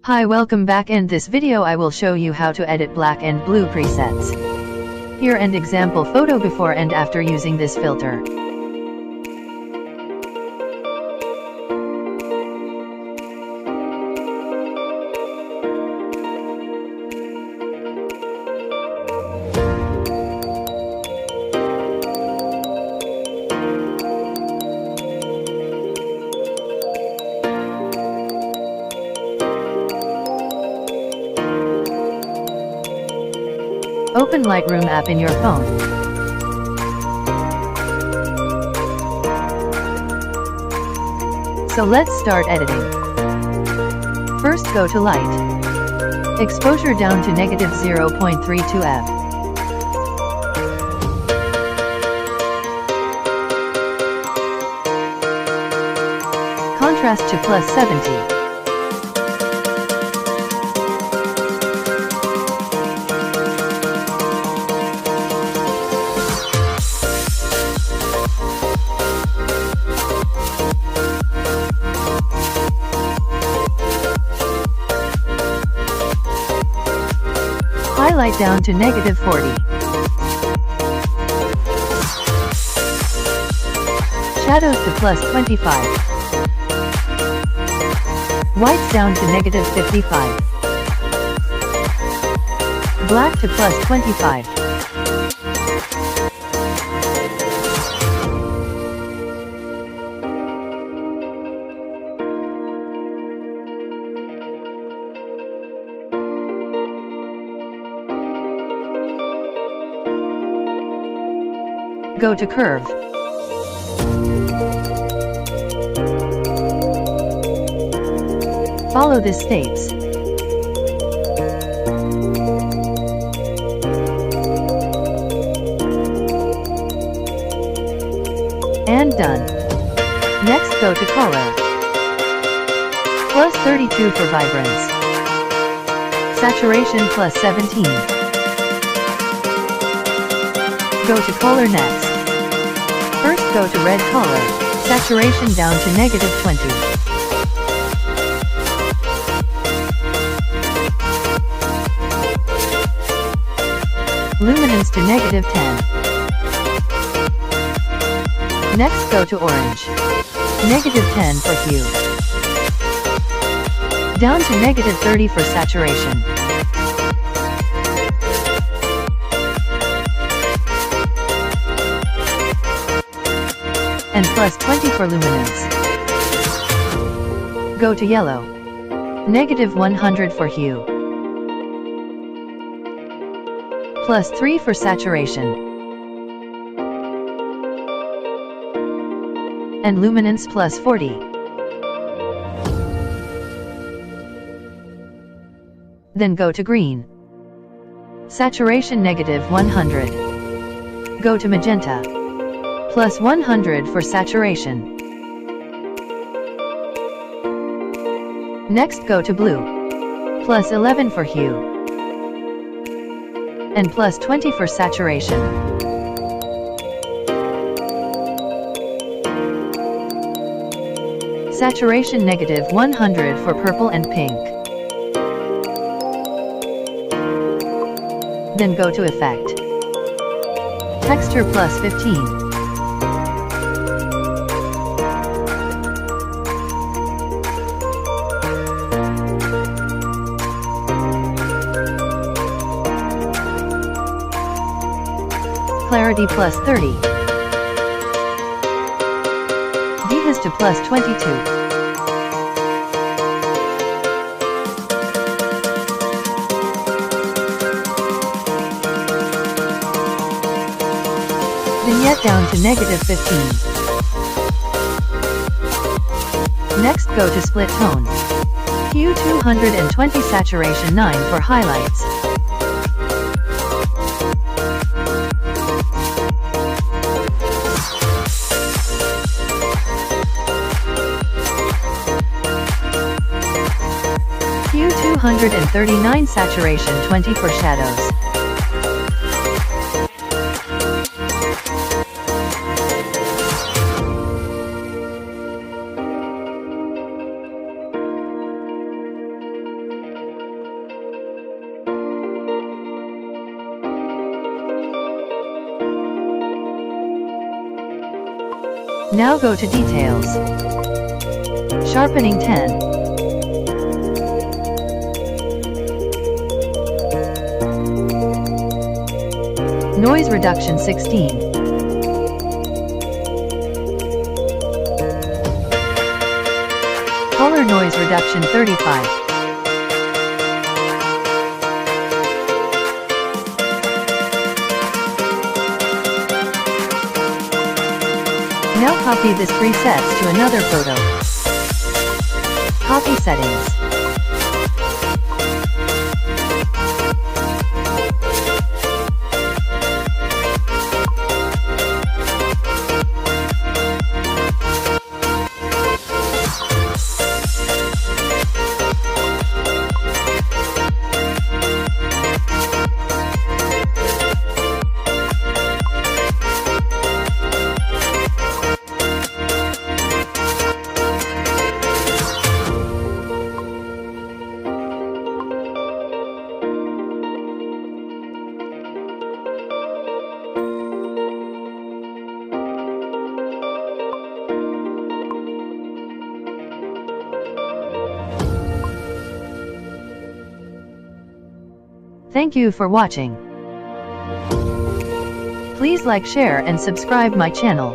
Hi, welcome back. In this video I will show you how to edit black and blue presets. Here an example photo before and after using this filter. Open Lightroom app in your phone. So let's start editing. First go to Light. Exposure down to -0.32 f. Contrast to +70. Highlight down to -40. Shadows to +25. Whites down to -55. Black to +25. Go to Curve. Follow the steps. And done. Next go to Color. +32 for Vibrance. Saturation +17. Go to Color next. First go to Red Color, saturation down to -20. Luminance to -10. Next go to Orange. -10 for hue. Down to -30 for saturation. And +20 for luminance. Go to Yellow. -100 for hue. +3 for saturation. And luminance +40. Then go to Green. Saturation -100. Go to Magenta. +100 for saturation. Next go to Blue. +11 for hue. And +20 for saturation. Saturation -100 for purple and pink. Then go to Effect. Texture +15. Clarity +30. Dehues to +22. Vignette down to -15. Next go to Split Tone. Hue 220, saturation 9 for highlights. Hue 239, saturation 20 for shadows. Now go to Details. Sharpening 10. Noise reduction 16. Color noise reduction 35. Now copy this presets to another photo. Copy settings. Thank you for watching. Please like, share and subscribe my channel.